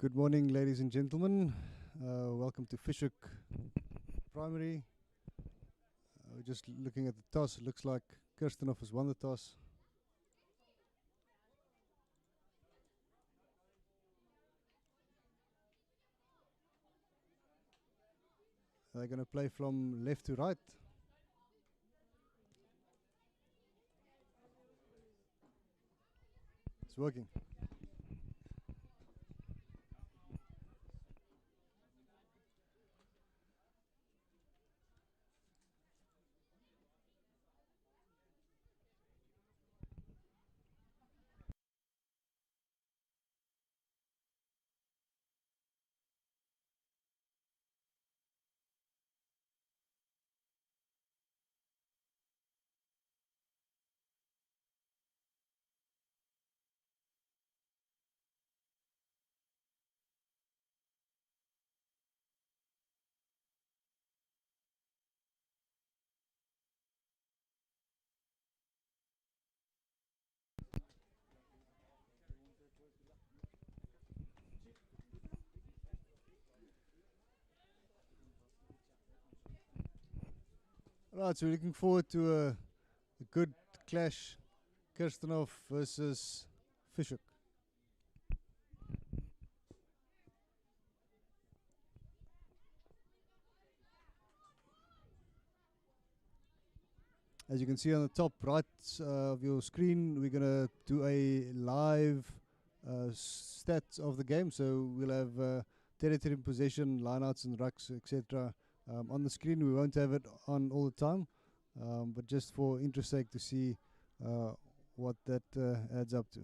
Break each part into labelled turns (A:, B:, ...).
A: Good morning, ladies and gentlemen. Welcome to Hoek Primary. We're just looking at the toss. It looks like Kirstenhof has won the toss. They're going to play from left to right. It's working. Right, so we're looking forward to a good clash. Kirstenhof versus Hoek. As you can see on the top right of your screen, we're going to do a live stats of the game. So we'll have territory in possession, lineouts and rucks, etc. On the screen. We won't have it on all the time, but just for interest sake to see what that adds up to.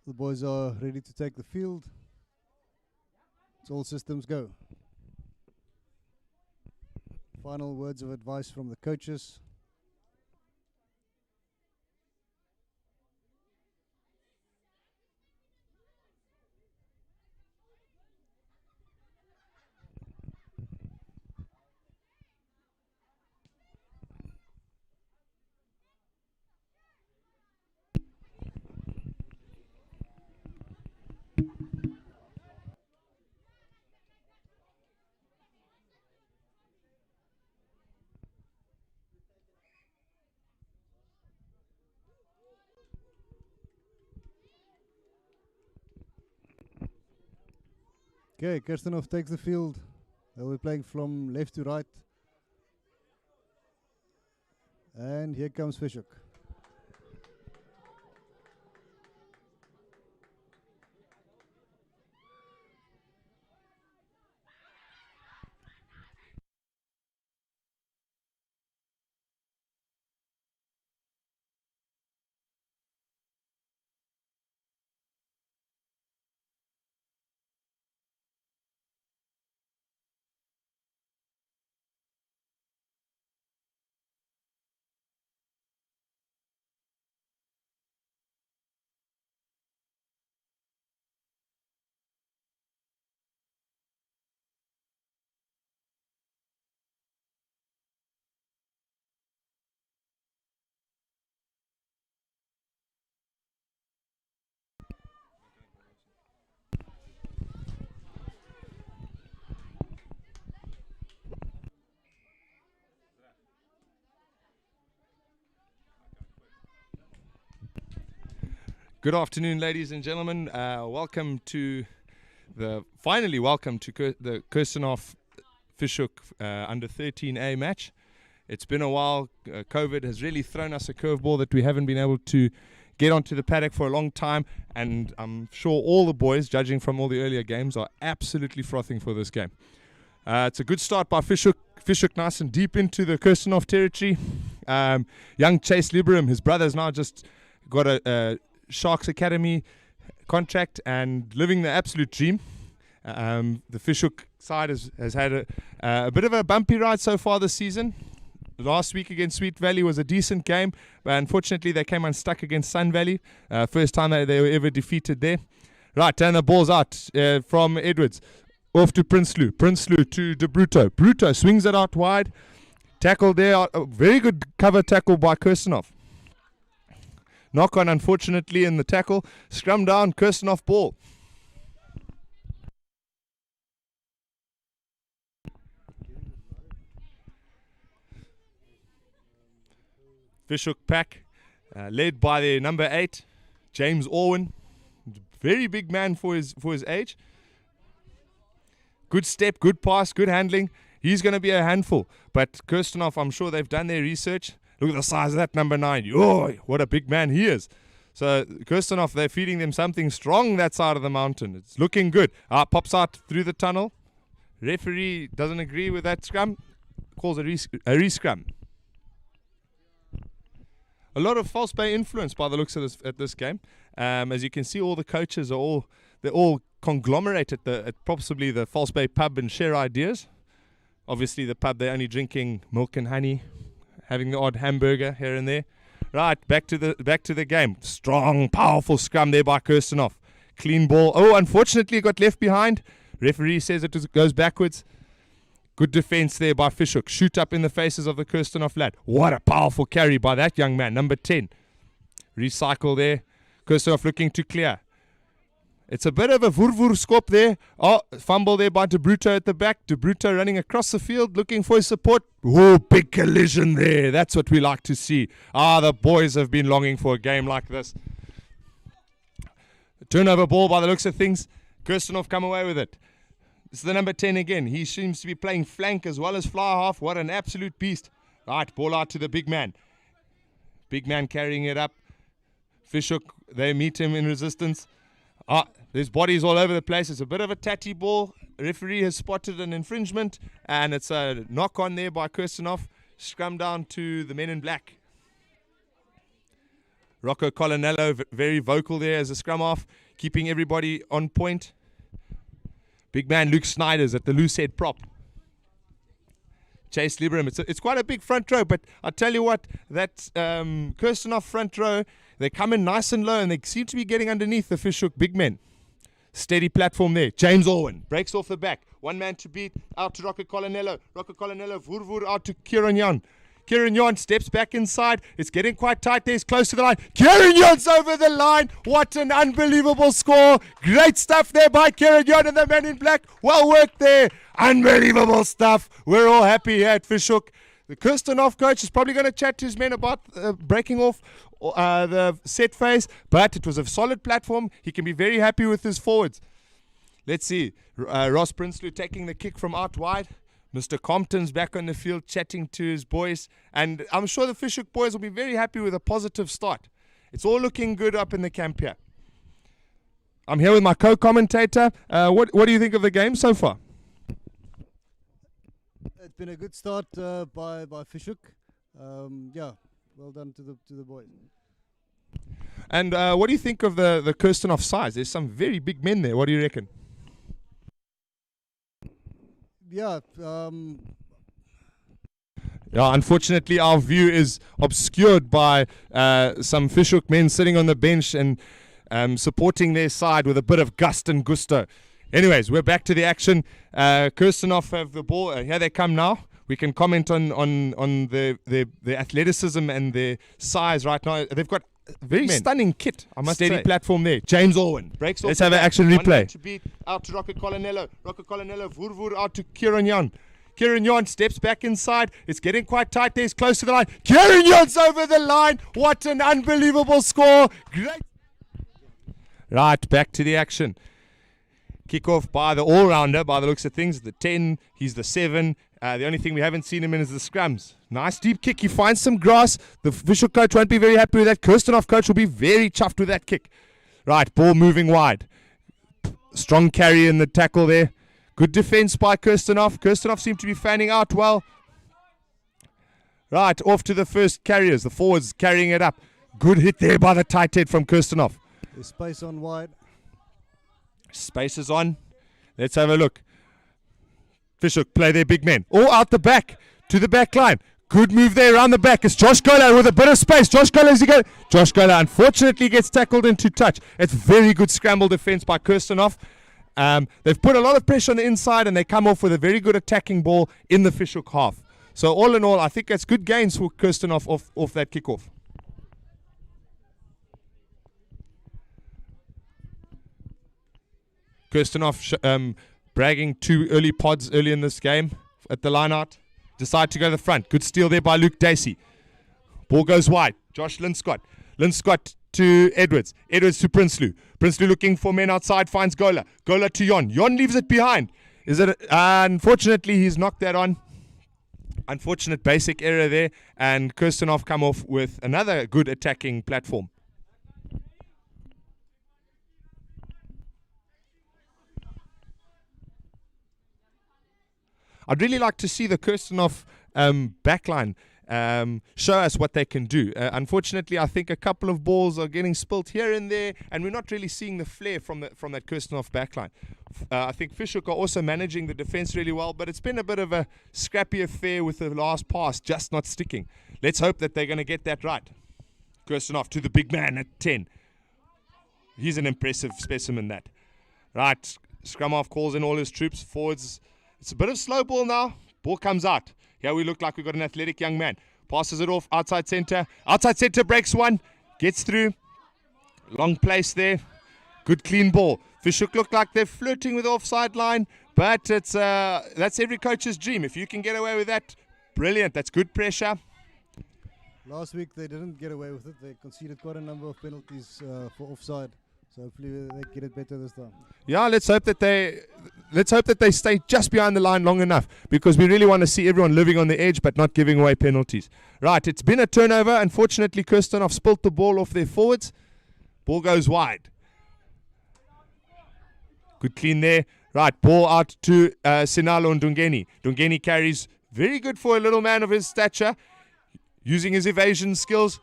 A: The boys are ready to take the field. It's all systems go. Final words of advice from the coaches. Okay, Kirstenhof takes the field. They'll be playing from left to right. And here comes Hoek.
B: Good afternoon, ladies and gentlemen. Welcome to the Kirstenhof Hoek under 13A match. It's been a while. COVID has really thrown us a curveball that we haven't been able to get onto the paddock for a long time, and I'm sure all the boys, judging from all the earlier games, are absolutely frothing for this game. It's a good start by Hoek, nice and deep into the Kirstenhof territory. Young Chase Liberum, his brother's now just got a Sharks Academy contract and living the absolute dream. The Hoek side has had a bit of a bumpy ride so far this season. Last week against Sweet Valley was a decent game, but unfortunately they came unstuck against Sun Valley. First time they were ever defeated there. Right, and the ball's out from Edwards. Off to Prinsloo. Prinsloo to De Bruto. Bruto swings it out wide. Tackle there, a very good cover tackle by Kirstenhof. Knock on, unfortunately, in the tackle. Scrum down, Kirstenhof ball. Fishhook pack, led by their number 8, James Orwin. Very big man for his age. Good step, good pass, good handling. He's going to be a handful. But Kirstenhof, I'm sure they've done their research. Look at the size of that number 9. Oh, what a big man he is. So Kirstenhof, they're feeding them something strong that side of the mountain. It's looking good. Pops out through the tunnel. Referee doesn't agree with that scrum. Calls a re-scrum. A lot of false play influence by the looks of this game. As you can see, all the coaches are all conglomerate at possibly the False Bay pub and share ideas. Obviously, the pub, they're only drinking milk and honey, having the odd hamburger here and there. Right, back to the game. Strong, powerful scrum there by Kirstenhof. Clean ball. Oh, unfortunately, it got left behind. Referee says it goes backwards. Good defense there by Fishhook. Shoot up in the faces of the Kirstenhof lad. What a powerful carry by that young man, number 10. Recycle there. Kirstenhof looking to clear. It's a bit of a vurvur skop there. Oh, fumble there by De Bruyne at the back. De Bruyne running across the field looking for his support. Oh, big collision there. That's what we like to see. The boys have been longing for a game like this. Turnover ball by the looks of things. Kirstenhof come away with it. This is the number 10 again. He seems to be playing flank as well as fly half. What an absolute beast. Right, ball out to the big man. Big man carrying it up. Fishhook, they meet him in resistance. There's bodies all over the place. It's a bit of a tatty ball. Referee has spotted an infringement, and it's a knock on there by Kirstenhof. Scrum down to the men in black. Rocco Colonello, very vocal there as a scrum off, keeping everybody on point. Big man Luke Snyder's at the loose head prop. Chase Liberum. It's quite a big front row, but I tell you what, that Kirstenhof front row, they come in nice and low, and they seem to be getting underneath the Fishhook big men. Steady platform there. James Orwin breaks off the back. One man to beat. Out to Rocco Colonello. Rocco Colonello, vurvur out to Kieran Jan. Kieran Jan steps back inside. It's getting quite tight there. It's close to the line. Kieran Jan's over the line. What an unbelievable score. Great stuff there by Kieran Jan and the men in black. Well worked there. Unbelievable stuff. We're all happy here at Fishhook. The Kirstenhof coach is probably going to chat to his men about breaking off the set phase, but it was a solid platform. He can be very happy with his forwards. Let's see. Ross Prinsloo taking the kick from out wide. Mr. Compton's back on the field chatting to his boys, and I'm sure the Fishhook boys will be very happy with a positive start. It's all looking good up in the camp here. I'm here with my co-commentator. What do you think of the game so far?
A: It's been a good start by Fishhook. Yeah, well done to the boys.
B: And what do you think of the Kirstenhof size? There's some very big men there. What do you reckon?
A: Yeah.
B: Unfortunately, our view is obscured by some Fishhook men sitting on the bench and supporting their side with a bit of gust and gusto. Anyways, we're back to the action. Kirstenhof have the ball. Here they come now. We can comment on the athleticism and their size right now. They've got a very stunning kit, I must say. Steady platform there. James Orwin breaks off. Let's have an action replay. To beat out to Rocco Colonello. Rocco Colonello, vurvur out to Kieran Jan. Kieran Jan steps back inside. It's getting quite tight there. It's close to the line. Kieran Jan's over the line. What an unbelievable score. Great. Right, back to the action. Kick-off by the all-rounder, by the looks of things. The 10, he's the 7. The only thing we haven't seen him in is the scrums. Nice deep kick. He finds some grass. The Fishhook coach won't be very happy with that. Kirstenhof coach will be very chuffed with that kick. Right, ball moving wide. Strong carry in the tackle there. Good defense by Kirstenhof. Kirstenhof seem to be fanning out well. Right, off to the first carriers. The forwards carrying it up. Good hit there by the tight head from Kirstenhof.
A: There's space on wide.
B: Space is on. Let's have a look. Fishhook play their big men. All out the back to the back line. Good move there around the back. It's Josh Gola with a bit of space. Josh Gola unfortunately gets tackled into touch. It's very good scramble defense by Kirstenhof. They've put a lot of pressure on the inside and they come off with a very good attacking ball in the Fishhook half. So all in all, I think that's good gains for Kirstenhof off that kickoff. Kirstenhof bragging 2 early pods early in this game at the line out. Decide to go to the front. Good steal there by Luke Dacey. Ball goes wide. Josh Linscott. Linscott to Edwards. Edwards to Prinsloo. Prinsloo looking for men outside. Finds Gola. Gola to Jon. Jon leaves it behind. Unfortunately, he's knocked that on. Unfortunate basic error there. And Kirstenhof come off with another good attacking platform. I'd really like to see the Kirstenhof backline show us what they can do. Unfortunately, I think a couple of balls are getting spilt here and there, and we're not really seeing the flair from that Kirstenhof backline. I think Hoek are also managing the defense really well, but it's been a bit of a scrappy affair with the last pass just not sticking. Let's hope that they're going to get that right. Kirstenhof to the big man at 10. He's an impressive specimen, that. Right, scrum half calls in all his troops. Forwards, it's a bit of slow ball now. Ball comes out. Here we look like we've got an athletic young man. Passes it off outside centre. Outside centre breaks one. Gets through. Long place there. Good clean ball. Hoek look like they're flirting with the offside line. But it's that's every coach's dream. If you can get away with that, brilliant. That's good pressure.
A: Last week they didn't get away with it. They conceded quite a number of penalties for offside. So hopefully they get it better this time.
B: Yeah, let's hope that they stay just behind the line long enough, because we really want to see everyone living on the edge but not giving away penalties. Right, it's been a turnover. Unfortunately, Kirstenhof spilt the ball off their forwards. Ball goes wide. Good clean there. Right, ball out to Sinalo and Dungeni. Dungeni carries, very good for a little man of his stature, using his evasion skills.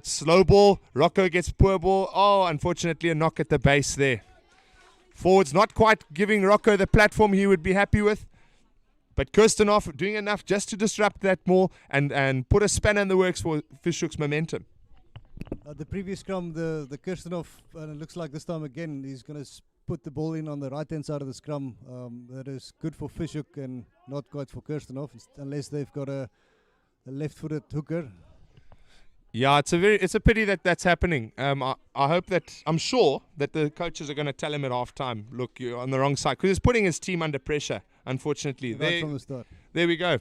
B: Slow ball. Rocco gets poor ball. Oh, unfortunately a knock at the base there. Forwards not quite giving Rocco the platform he would be happy with. But Kirstenhof doing enough just to disrupt that more and put a spanner in the works for Hoek's momentum.
A: The previous scrum, the Kirstenhof, and it looks like this time again, he's going to put the ball in on the right-hand side of the scrum. That is good for Hoek and not quite for Kirstenhof, unless they've got a left-footed hooker.
B: Yeah, it's a pity that that's happening. I'm sure that the coaches are going to tell him at halftime, look, you're on the wrong side, because he's putting his team under pressure, unfortunately.
A: Right from the start.
B: There we go.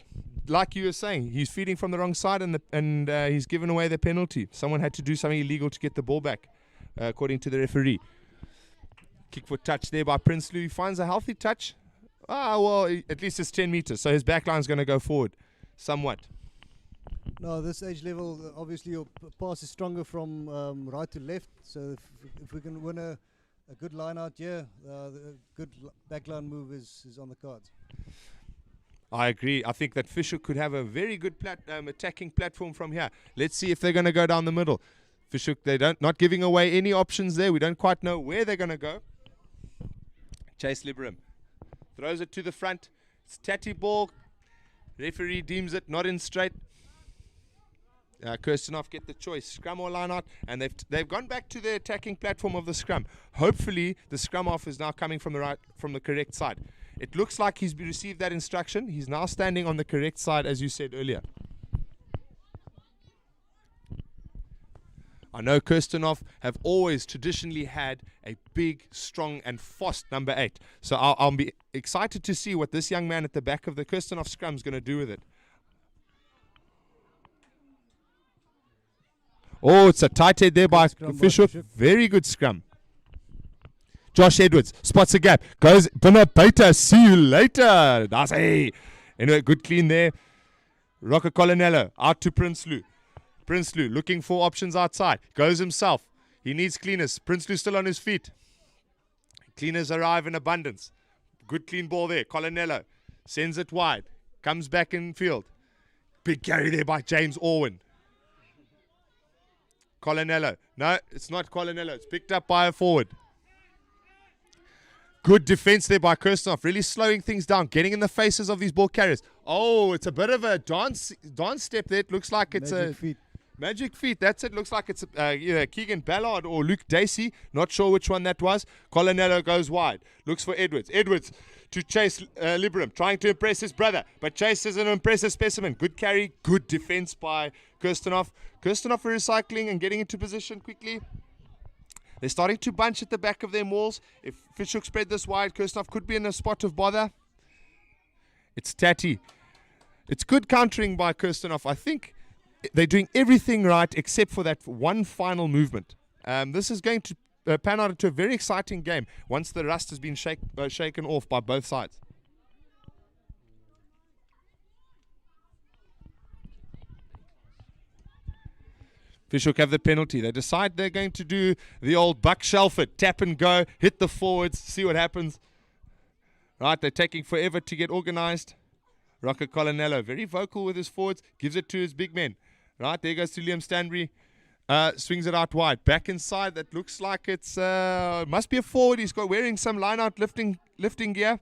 B: Like you were saying, he's feeding from the wrong side and he's given away the penalty. Someone had to do something illegal to get the ball back, according to the referee. Kick for touch there by Prinsloo. He finds a healthy touch. At least it's 10 meters, so his back line's going to go forward somewhat.
A: No, this age level, obviously your pass is stronger from right to left. So if we can win a good line out here, the good backline move is on the cards.
B: I agree. I think that Hoek could have a very good attacking platform from here. Let's see if they're going to go down the middle. Hoek, not giving away any options there. We don't quite know where they're going to go. Chase Liberum throws it to the front. It's tatty ball. Referee deems it not in straight. Kirstenhof get the choice, scrum or line out, and they've gone back to the attacking platform of the scrum. Hopefully the scrum half is now coming from the correct side. It looks like he's received that instruction. He's now standing on the correct side, as you said earlier. I know Kirstenhof have always traditionally had a big, strong and fast number 8. So I'll be excited to see what this young man at the back of the Kirstenhof scrum is going to do with it. Oh, it's a tight head there by Hoek. Very good scrum. Josh Edwards spots a gap. Goes, Binnabuita, see you later. That's hey. Anyway, good clean there. Rocco Colonello out to Prinsloo. Prinsloo looking for options outside. Goes himself. He needs cleaners. Prinsloo still on his feet. Cleaners arrive in abundance. Good clean ball there. Colonello sends it wide. Comes back in field. Big carry there by James Orwin. Colonello. No, it's not Colonello. It's picked up by a forward. Good defense there by Kirstenhof. Really slowing things down. Getting in the faces of these ball carriers. Oh, it's a bit of a dance step there. It looks like it's Magic feet. That's it. Looks like it's either Keegan Ballard or Luke Dacey. Not sure which one that was. Colonello goes wide. Looks for Edwards. Edwards to Chase Liberum, trying to impress his brother. But Chase is an impressive specimen. Good carry, good defense by Kirstenhof. Kirstenhof recycling and getting into position quickly. They're starting to bunch at the back of their mauls. If Fischhoek spread this wide, Kirstenhof could be in a spot of bother. It's tatty. It's good countering by Kirstenhof. I think they're doing everything right except for that one final movement. This is going to pan out into a very exciting game once the rust has been shaken off by both sides. Fischhoek have the penalty. They decide they're going to do the old Buck Shelford, tap and go, hit the forwards, see what happens. Right, they're taking forever to get organized. Rocco Colonello, very vocal with his forwards, gives it to his big men. Right, there goes to Liam Stanbury. Swings it out wide. Back inside, that looks like it's must be a forward. He's got wearing some line-out lifting gear.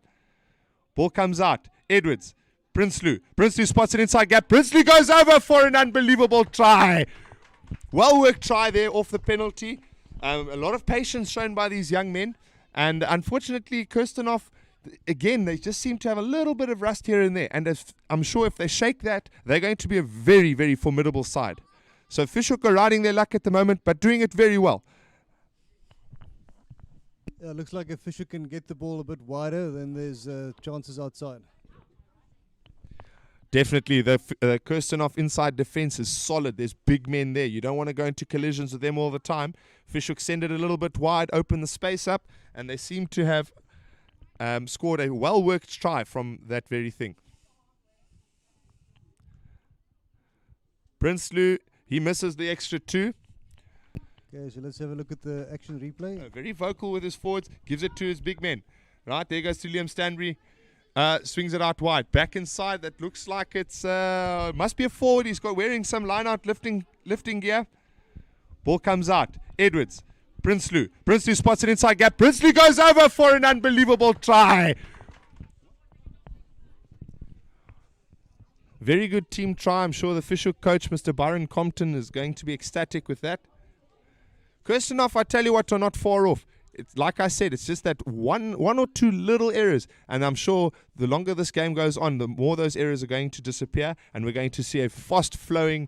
B: Ball comes out. Edwards. Prinsloo. Prinsloo spots it inside gap. Prinsloo goes over for an unbelievable try. Well-worked try there off the penalty. A lot of patience shown by these young men. And unfortunately, Kirstenhof, again, they just seem to have a little bit of rust here and there. And I'm sure if they shake that, they're going to be a very, very formidable side. So Fischhoek are riding their luck at the moment, but doing it very well.
A: Yeah, looks like if Fischhoek can get the ball a bit wider, then there's chances outside.
B: Definitely, the Kirstenhof inside defense is solid. There's big men there. You don't want to go into collisions with them all the time. Fischhoek send it a little bit wide, open the space up, and they seem to have scored a well-worked try from that very thing. Prinsloo, he misses the extra 2.
A: Okay, so let's have a look at the action replay.
B: Very vocal with his forwards, gives it to his big men. Right, there goes to Liam Stanbury. Swings it out wide. Back inside, that looks like it's must be a forward. He's got wearing some line-out lifting gear. Ball comes out. Edwards. Prinsloo. Prinsloo spots it inside gap. Prinsloo goes over for an unbelievable try. Very good team try. I'm sure the Fischhoek coach, Mr. Byron Compton, is going to be ecstatic with that. Kirstenhof, I tell you what, are not far off. It's like I said, it's just that one or two little errors, and I'm sure the longer this game goes on, the more those errors are going to disappear, and we're going to see a fast-flowing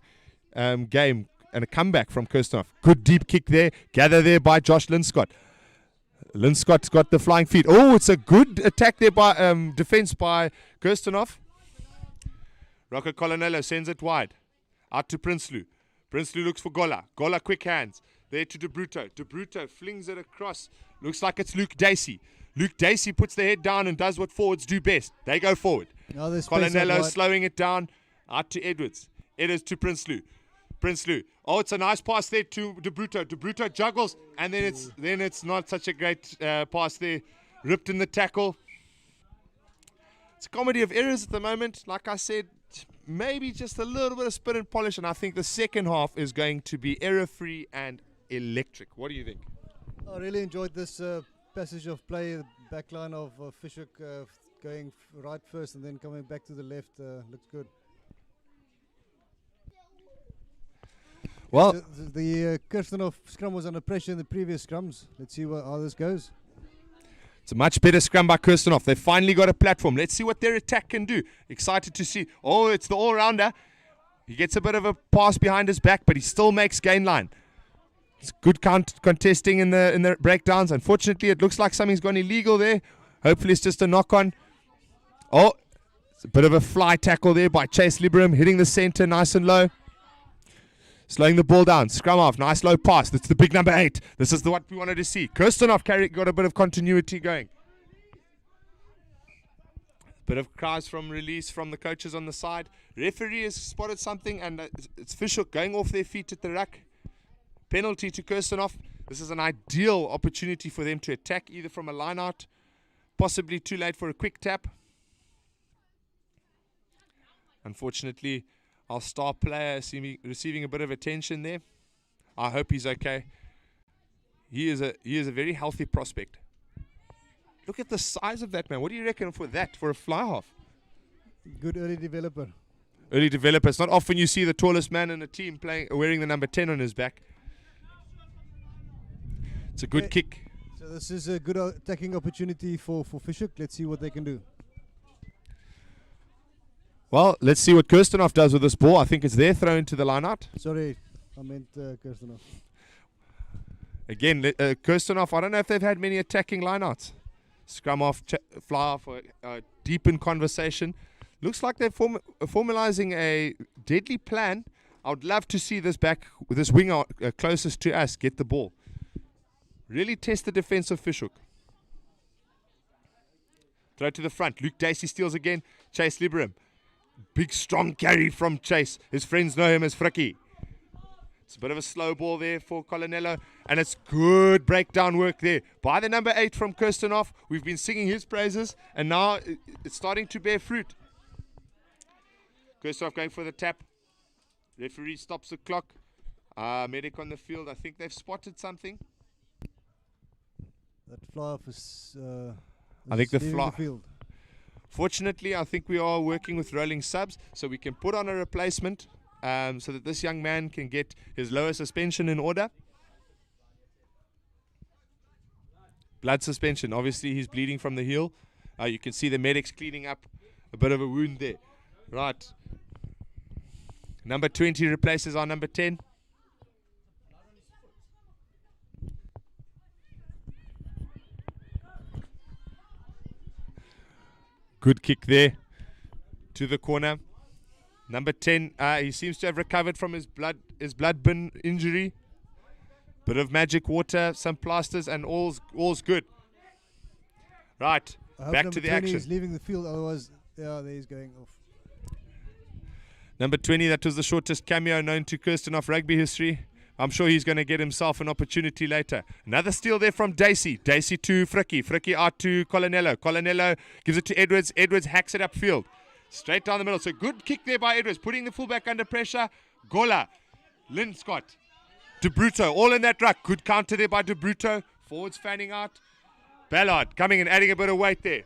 B: game and a comeback from Kirstenhof. Good deep kick there, gather there by Josh Linscott. Linscott's got the flying feet. Oh, it's a good attack there by defense by Kirstenhof. Rocco Colonello sends it wide, out to Prinsloo. Prinsloo looks for Gola. Gola quick hands. There to De Bruto. De Bruto flings it across. Looks like it's Luke Dacey. Luke Dacey puts the head down and does what forwards do best. They go forward. Colonello slowing it down. Out to Edwards. Edwards to Prinsloo. Prinsloo. Oh, it's a nice pass there to De Bruto. De Bruto juggles, and then it's not such a great pass there. Ripped in the tackle. It's a comedy of errors at the moment. Like I said, maybe just a little bit of spin and polish, and I think the second half is going to be error-free and electric. What do you think?
A: I really enjoyed this passage of play. The back line of Fischhoek going right first and then coming back to the left looks good.
B: Well,
A: the Kirstenhof scrum was under pressure in the previous scrums. Let's see how this goes.
B: It's a much better scrum by Kirstenhof. They finally got a platform. Let's see what their attack can do. Excited to see. Oh, it's the all-rounder. He gets a bit of a pass behind his back, but he still makes gain line. It's good contesting in the breakdowns. Unfortunately, it looks like something's gone illegal there. Hopefully, it's just a knock-on. Oh, it's a bit of a fly tackle there by Chase Liberum, hitting the center nice and low. Slowing the ball down. Scrum off. Nice low pass. That's the big number 8. This is what we wanted to see. Kirstenhof got a bit of continuity going. Bit of cries from release from the coaches on the side. Referee has spotted something, and it's Fischhoek going off their feet at the ruck. Penalty to Kirstenhof. This is an ideal opportunity for them to attack, either from a line out, possibly too late for a quick tap. Unfortunately, our star player receiving a bit of attention there. I hope he's okay. He is a very healthy prospect. Look at the size of that man. What do you reckon for that, for a fly half?
A: Good early developer.
B: Early developer. It's not often you see the tallest man in a team wearing the number 10 on his back. It's a good kick.
A: So This is a good attacking opportunity for Fishhoek. Let's see what they can do.
B: Well, let's see what Kirstenhof does with this ball. I think it's their throw into the line out.
A: Sorry, I meant Kirstenhof.
B: Again, Kirstenhof, I don't know if they've had many attacking lineouts. Scrum off, fly off, deep in conversation. Looks like they're formalizing a deadly plan. I would love to see this back with this winger closest to us get the ball. Really test the defense of Fishhoek. Throw to the front. Luke Dacey steals again. Chase Liberum. Big strong carry from Chase. His friends know him as Frikkie. It's a bit of a slow ball there for Colonello. And it's good breakdown work there by the number 8 from Kirstenhof. We've been singing his praises. And now it's starting to bear fruit. Kirstenhof going for the tap. Referee stops the clock. Medic on the field. I think they've spotted something.
A: That fly off is
B: I think the
A: leaving field.
B: Fortunately, I think we are working with rolling subs, so we can put on a replacement so that this young man can get his lower suspension in order. Blood suspension. Obviously, he's bleeding from the heel. You can see the medics cleaning up a bit of a wound there. Right. Number 20 replaces our number 10. Good kick there to the corner. Number 10, he seems to have recovered from his blood bin injury. Bit of magic water, some plasters, and all's good. Right, back to the action.
A: He's leaving the field, otherwise, yeah, there he's going off.
B: Number 20, that was the shortest cameo known to Kirstenhof rugby history. I'm sure he's going to get himself an opportunity later. Another steal there from Dacey. Dacey to Frikkie. Frikkie out to Colonello. Colonello gives it to Edwards. Edwards hacks it upfield. Straight down the middle. So good kick there by Edwards. Putting the fullback under pressure. Gola. Lynn Scott. De Bruto. All in that ruck. Good counter there by De Bruto. Forwards fanning out. Ballard coming and adding a bit of weight there.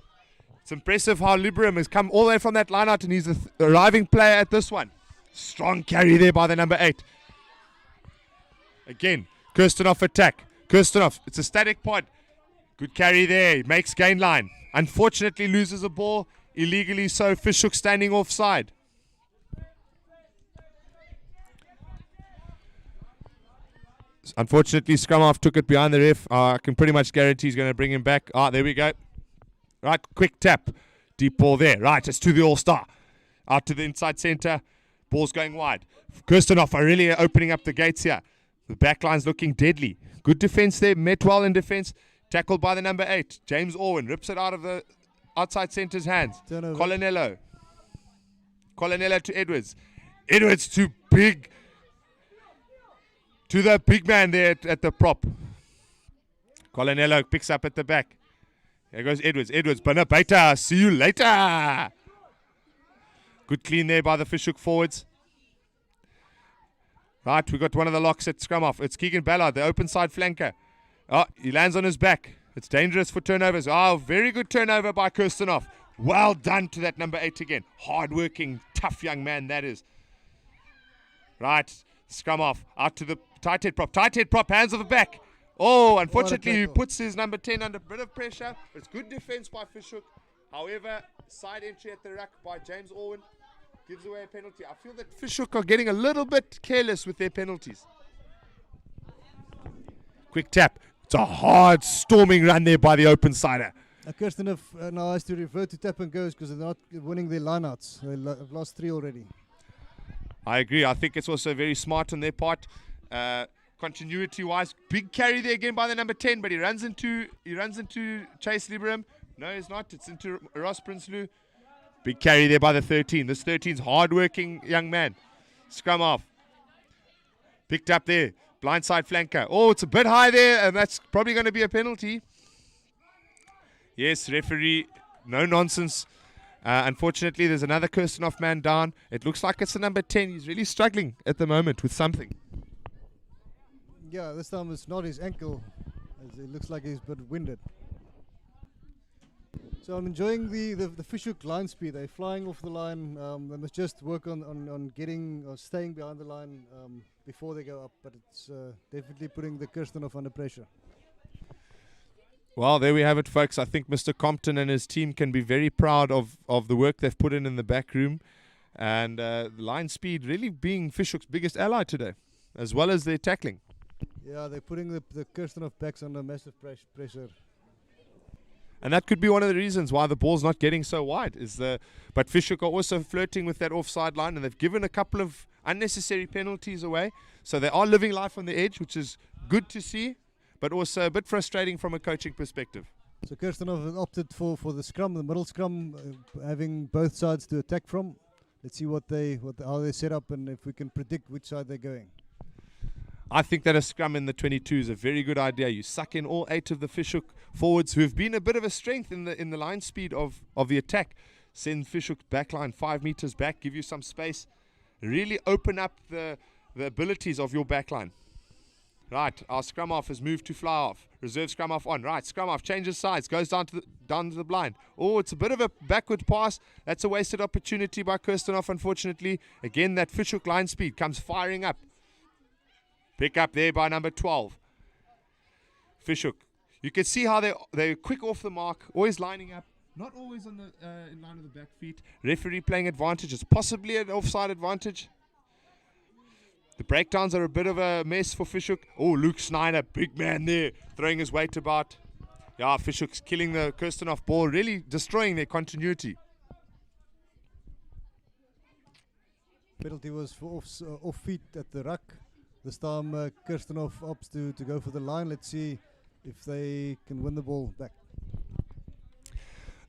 B: It's impressive how Liberum has come all the way from that line out and he's the arriving player at this one. Strong carry there by the number 8. Again, Kirstenhof attack. Kirstenhof, it's a static pod. Good carry there. Makes gain line. Unfortunately loses a ball illegally, so Fishhoek standing offside. Unfortunately, Scrum took it behind the ref. I can pretty much guarantee he's going to bring him back. There we go. Right, quick tap. Deep ball there. Right, it's to the All-Star. Out to the inside centre. Ball's going wide. Kirstenhof are really opening up the gates here. The back line's looking deadly. Good defense there. Met well in defense. Tackled by the number 8. James Orwin rips it out of the outside centre's hands. Colonello. Colonello to Edwards. Edwards to big. To the big man there at the prop. Colonello picks up at the back. There goes Edwards. Edwards. Banabaita. See you later. Good clean there by the Fishhoek forwards. Right, we got one of the locks at scrum off. It's Keegan Ballard, the open side flanker. He lands on his back. It's dangerous for turnovers. Very good turnover by Kirstenhof. Well done to that number 8 again. Hard-working, tough young man that is. Right, scrum off. Out to the tight head prop. Tight head prop, hands of the back. Unfortunately, he puts his number 10 under a bit of pressure. It's good defense by Fishhoek. However, side entry at the ruck by James Orwin gives away a penalty. I feel that Fishhoek are getting a little bit careless with their penalties. Quick tap. It's a hard storming run there by the open sider.
A: Kirstenhof now has to revert to tap and goes because they're not winning their lineouts. They've lost 3 already.
B: I agree. I think it's also very smart on their part. Continuity-wise, big carry there again by the number 10, but he runs into Chase Liberum. No, he's not. It's into Ross Prinsloo. Big carry there by the 13. This 13's hard-working young man. Scrum off. Picked up there. Blindside flanker. It's a bit high there, and that's probably going to be a penalty. Yes, referee, no nonsense. Unfortunately, there's another Kirstenhof man down. It looks like it's the number 10. He's really struggling at the moment with something.
A: Yeah, this time it's not his ankle. It looks like he's a bit winded. So I'm enjoying the Fishhoek line speed. They're flying off the line. They must just work on getting or staying behind the line before they go up. But it's definitely putting the Kirstenhof under pressure.
B: Well, there we have it, folks. I think Mr. Compton and his team can be very proud of the work they've put in the back room. And line speed really being Fishhook's biggest ally today, as well as their tackling.
A: Yeah, they're putting the Kirstenhof backs under massive pressure.
B: And that could be one of the reasons why the ball's not getting so wide. But Fishhook are also flirting with that offside line, and they've given a couple of unnecessary penalties away. So they are living life on the edge, which is good to see, but also a bit frustrating from a coaching perspective.
A: So Kirstenhof has opted for the scrum, the middle scrum, having both sides to attack from. Let's see how they set up and if we can predict which side they're going.
B: I think that a scrum in the 22 is a very good idea. You suck in all 8 of the Fishhook forwards who have been a bit of a strength in the line speed of the attack. Send Fishhook's backline 5 meters back, give you some space, really open up the abilities of your backline. Right, our scrum half has moved to fly off. Reserve scrum half on. Right, scrum half changes sides, goes down to the blind. Oh, it's a bit of a backward pass. That's a wasted opportunity by Kirstenhof, unfortunately. Again, that Fishhook line speed comes firing up. Pick up there by number 12. Fishhook. You can see how they're quick off the mark, always lining up, not always on the in line of the back feet. Referee playing advantage. It's possibly an offside advantage. The breakdowns are a bit of a mess for Fishhook. Oh, Luke Snyder, big man there, throwing his weight about. Yeah, Fishhook's killing the Kirstenhof ball, really destroying their continuity.
A: Penalty was for off feet at the ruck. This time Kirstenhof opts to go for the line. Let's see if they can win the ball back.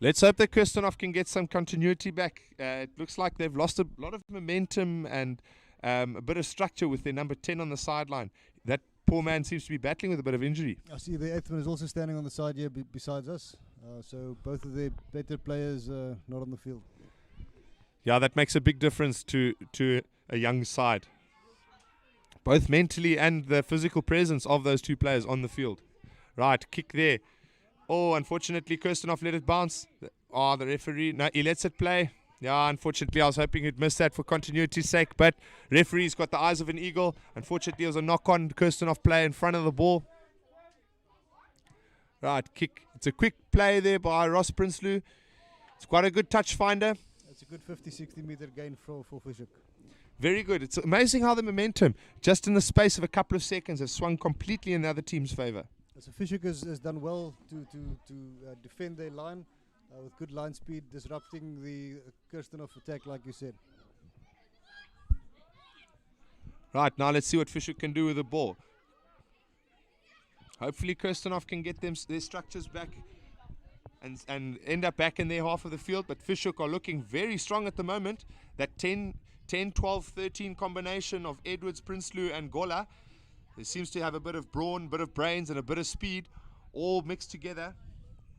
B: Let's hope that Kirstenhof can get some continuity back. It looks like they've lost a lot of momentum and a bit of structure with their number 10 on the sideline. That poor man seems to be battling with a bit of injury.
A: I see the 8th man is also standing on the side here besides us. So both of the better players not on the field.
B: Yeah, that makes a big difference to a young side. Both mentally and the physical presence of those two players on the field. Right, kick there. Oh, unfortunately, Kirstenhof let it bounce. Oh, the referee, no, he lets it play. Yeah, unfortunately, I was hoping he'd miss that for continuity's sake, but referee's got the eyes of an eagle. Unfortunately, it was a knock-on Kirstenhof play in front of the ball. Right, kick. It's a quick play there by Ross Prinsloo. It's quite a good touch finder.
A: It's a good 50-60 meter gain for Fishhook.
B: Very good. It's amazing how the momentum, just in the space of a couple of seconds, has swung completely in the other team's favour.
A: So Fishhook has done well to defend their line with good line speed, disrupting the Kirstenhof attack, like you said.
B: Right, now let's see what Fishhook can do with the ball. Hopefully Kirstenhof can get their structures back and end up back in their half of the field, but Fishhook are looking very strong at the moment. That 10, 12, 13 combination of Edwards, Prinsloo and Gola, there seems to have a bit of brawn, bit of brains and a bit of speed all mixed together.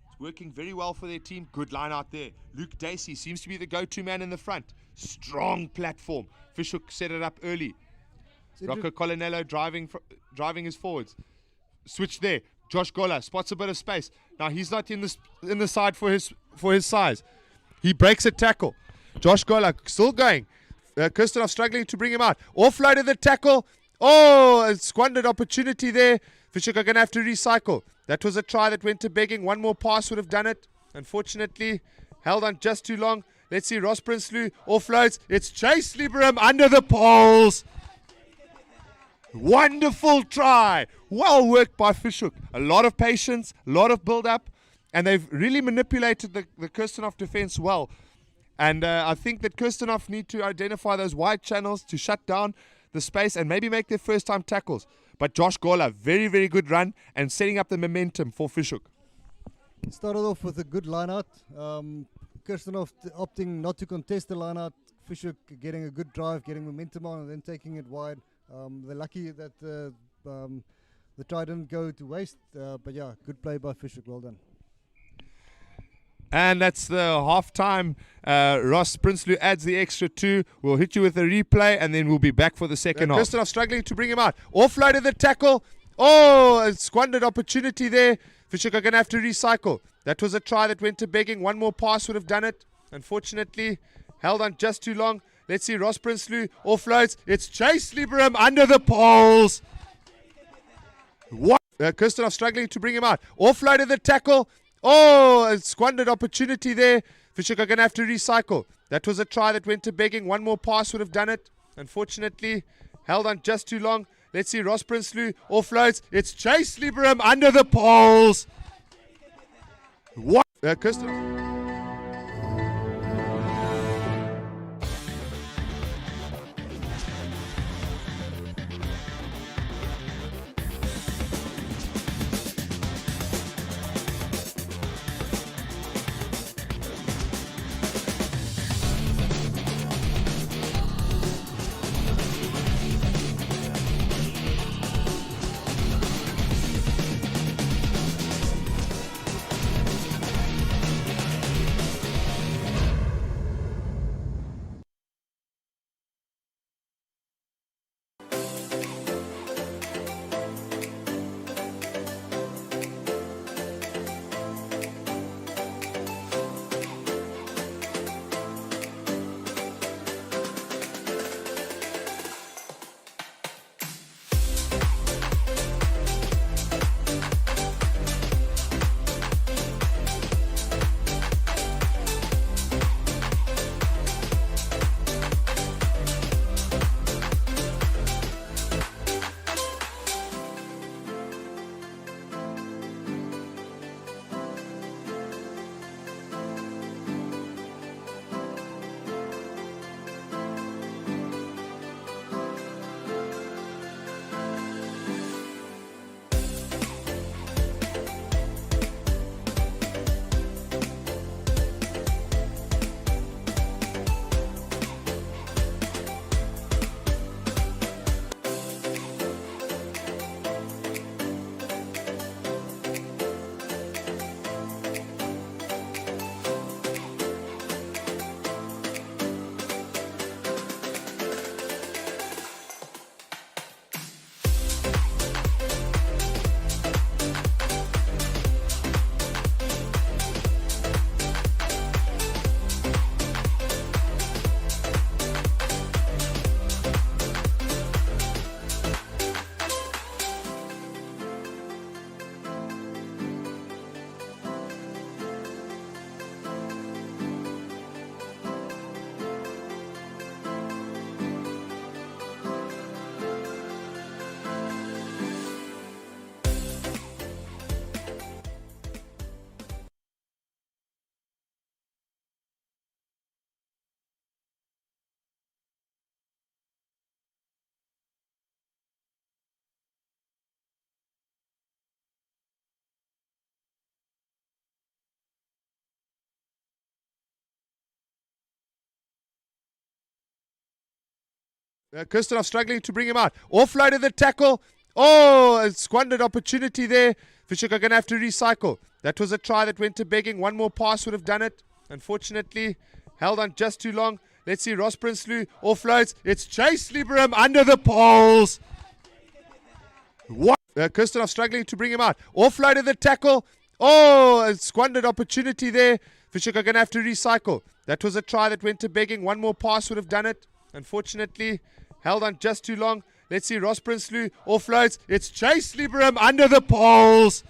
B: It's working very well for their team. Good line out there. Luke Dacey seems to be the go-to man in the front. Strong platform. Fishhook set it up early. Rocco Colinello driving his forwards. Switch there. Josh Gola spots a bit of space. Now he's not in the side for his size. He breaks a tackle. Josh Gola still going. Kirstenhof struggling to bring him out. Offloaded the tackle. Oh, a squandered opportunity there. Fishhook are going to have to recycle. That was a try that went to begging. One more pass would have done it. Unfortunately, held on just too long. Let's see, Ross Prinsloo offloads. It's Chase Lieberham under the poles. Wonderful try. Well worked by Fishhook. A lot of patience, a lot of build-up, and they've really manipulated the Kirstenhof defense well. And I think that Kirstenhof need to identify those wide channels to shut down the space and maybe make their first-time tackles. But Josh Gola, very, very good run and setting up the momentum for Fishhook.
A: It started off with a good line-out. Kirstenhof opting not to contest the line-out. Fishhook getting a good drive, getting momentum on, and then taking it wide. They're lucky that the try didn't go to waste. But yeah, good play by Fishhook. Well done.
B: And that's the half-time. Ross Prinsloo adds the extra 2. We'll hit you with a replay, and then we'll be back for the second half. Kirstenhof struggling to bring him out. Offloaded the tackle. Oh, a squandered opportunity there. Fishhook are going to have to recycle. That was a try that went to begging. One more pass would have done it. Unfortunately, held on just too long. Let's see, Ross Prinsloo offloads. It's Chase Lieberham under the poles. What? Kirstenhof struggling to bring him out. Offloaded the tackle. Oh, a squandered opportunity there. Fishhoek are going to have to recycle. That was a try that went to begging. One more pass would have done it. Unfortunately, held on just too long. Let's see Ross Prinsloo offloads. It's Chase Lieberham under the poles. What? Kirstenhof. Kirstenhof struggling to bring him out. Offloaded the tackle. Oh, a squandered opportunity there. Fishhoek are going to have to recycle. That was a try that went to begging. One more pass would have done it. Unfortunately, held on just too long. Let's see Ross Prinsloo offloads. It's Chase Lieberham under the poles. What? Kirstenhof struggling to bring him out. Offloaded the tackle. Oh, a squandered opportunity there. Fishhoek are going to have to recycle. That was a try that went to begging. One more pass would have done it. Unfortunately, held on just too long. Let's see Ross Prinsloo offloads. It's Chase Lieberham under the poles.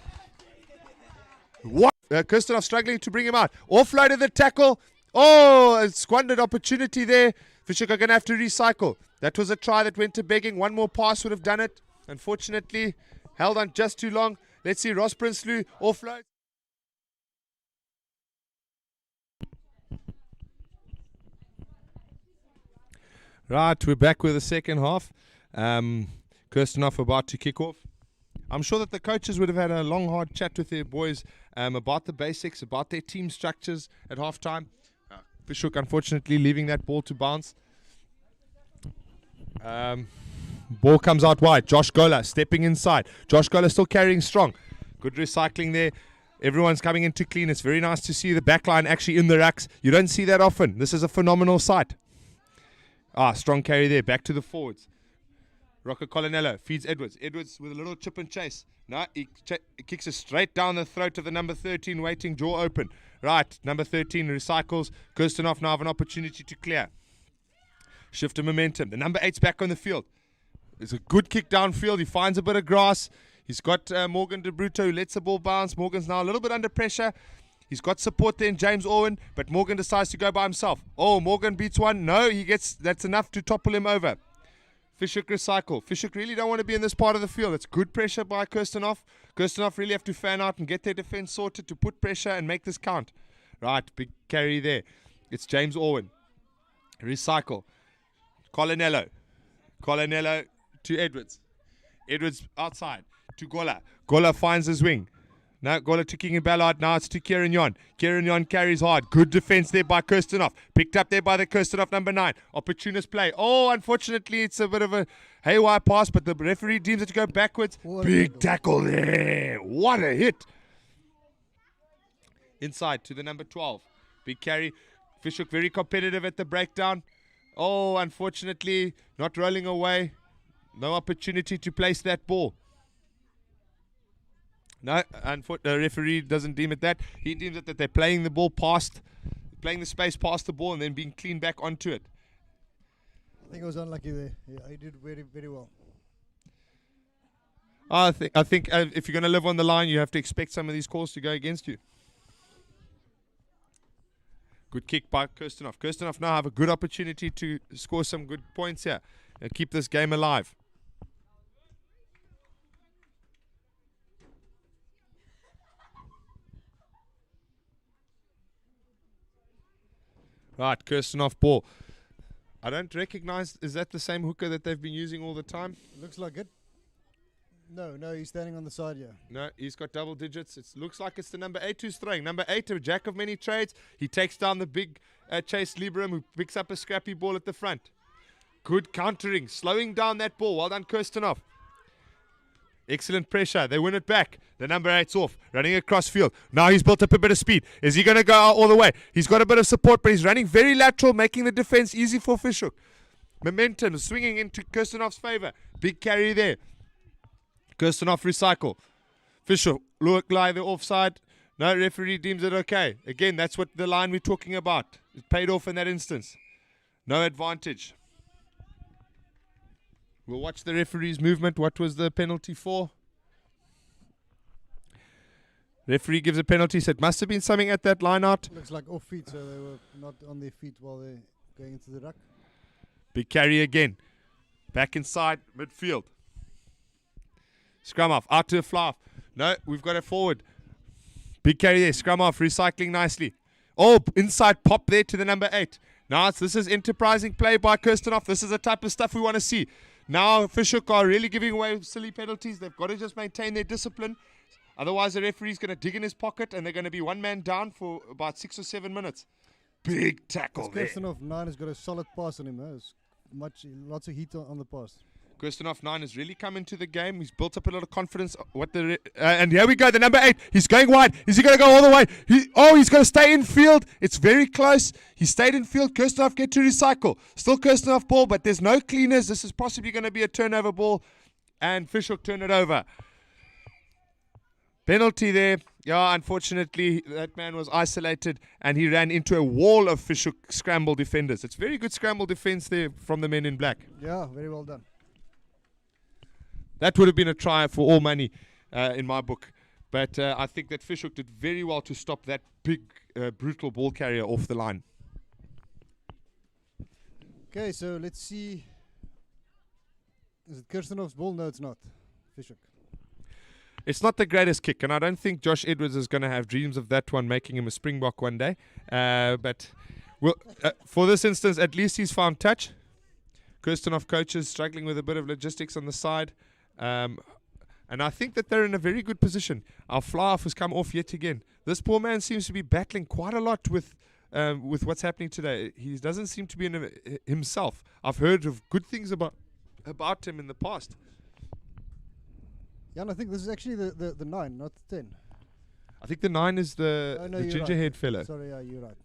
B: What? Kirstenhof struggling to bring him out. Offloaded the tackle. Oh, a squandered opportunity there. Fishhoek are going to have to recycle. That was a try that went to begging. One more pass would have done it. Unfortunately, held on just too long. Let's see Ross Prinsloo offloads. Right, we're back with the second half. Kirstenhof about to kick off. I'm sure that the coaches would have had a long, hard chat with their boys about the basics, about their team structures at halftime. Fishhoek, unfortunately, leaving that ball to bounce. Ball comes out wide. Josh Gola stepping inside. Josh Gola still carrying strong. Good recycling there. Everyone's coming in to clean. It's very nice to see the back line actually in the racks. You don't see that often. This is a phenomenal sight. Strong carry there. Back to the forwards. Rocco Colinello feeds Edwards. Edwards with a little chip and chase. No, he kicks it straight down the throat of the number 13, waiting, jaw open. Right, number 13 recycles. Kirstenhof now have an opportunity to clear. Shift of momentum. The number 8's back on the field. It's a good kick downfield. He finds a bit of grass. He's got Morgan De Brutto who lets the ball bounce. Morgan's now a little bit under pressure. He's got support there in James Owen, but Morgan decides to go by himself. Oh, Morgan beats one. No, that's enough to topple him over. Fishhook recycle. Fishhook really don't want to be in this part of the field. It's good pressure by Kirstenhof. Kirstenhof really have to fan out and get their defense sorted to put pressure and make this count. Right, big carry there. It's James Owen. Recycle. Colonello to Edwards. Edwards outside to Gola. Gola finds his wing. Now Gola to King and Ballard. Now it's to Kieran Yon. Kieran Yon carries hard. Good defense there by Kirstenhof. Picked up there by the Kirstenhof number 9. Opportunist play. Oh, unfortunately, it's a bit of a haywire pass, but the referee deems it to go backwards. Big tackle there. What a hit. Inside to the number 12. Big carry. Fishhook very competitive at the breakdown. Oh, unfortunately, not rolling away. No opportunity to place that ball. No, the referee doesn't deem it that. He deems it that they're playing the ball past, playing the space past the ball and then being cleaned back onto it.
A: I think I was unlucky there. Yeah, he did very, very well.
B: I think if you're going to live on the line, you have to expect some of these calls to go against you. Good kick by Kirstenhof. Kirstenhof now have a good opportunity to score some good points here and keep this game alive. Right, Kirstenhof ball. I don't recognize, is that the same hooker that they've been using all the time?
A: Looks like it. No, he's standing on the side here.
B: No, he's got double digits. It looks like it's the number 8 who's throwing. Number 8, a jack of many trades. He takes down the big Chase Lieberham, who picks up a scrappy ball at the front. Good countering, slowing down that ball. Well done, Kirstenhof. Excellent pressure. They win it back. The number 8's off, running across field. Now he's built up a bit of speed. Is he going to go out all the way? He's got a bit of support, but he's running very lateral, making the defense easy for Fishhook. Momentum swinging into Kirstenhof's favor. Big carry there. Kirstenhof recycle. Fishhook look like the offside. No, referee deems it okay. Again, that's what the line we're talking about. It paid off in that instance. No advantage. We'll watch the referee's movement. What was the penalty for? Referee gives a penalty. Said must have been something at that line out.
A: Looks like off feet, so they were not on their feet while they're going into the ruck.
B: Big carry again. Back inside midfield. Scrum off. Out to a fly off. No, we've got it forward. Big carry there. Scrum off. Recycling nicely. Oh, inside pop there to the number 8. Now this is enterprising play by Kirstenhof. This is the type of stuff we want to see. Now Fishhook are really giving away silly penalties. They've got to just maintain their discipline. Otherwise the referee's going to dig in his pocket and they're going to be one man down for about 6 or 7 minutes. Big tackle there.
A: Kirstenhof 9 has got a solid pass on him. Lots of heat on the pass.
B: Kirstenhof 9 has really come into the game. He's built up a lot of confidence. And here we go, the number 8. He's going wide. Is he going to go all the way? He's going to stay in field. It's very close. He stayed in field. Kirstenhof get to recycle. Still Kirstenhof ball, but there's no cleaners. This is possibly going to be a turnover ball. And Fishhook turn it over. Penalty there. Yeah, unfortunately, that man was isolated and he ran into a wall of Fishhook scramble defenders. It's very good scramble defense there from the men in black.
A: Yeah, very well done.
B: That would have been a try for all money in my book. But I think that Fishhook did very well to stop that big, brutal ball carrier off the line.
A: Okay, so let's see. Is it Kirstenhof's ball? No, it's not. Fishhook.
B: It's not the greatest kick, and I don't think Josh Edwards is going to have dreams of that one making him a Springbok one day. But for this instance, at least he's found touch. Kirstenhof coaches struggling with a bit of logistics on the side. And I think that they're in a very good position. Our fly-off has come off yet again. This poor man seems to be battling quite a lot with what's happening today. He doesn't seem to be in himself. I've heard of good things about him in the past.
A: Yeah, and I think this is actually the 9, not the 10.
B: I think the 9 is the gingerhead
A: right.
B: fellow.
A: Sorry, yeah, you're right.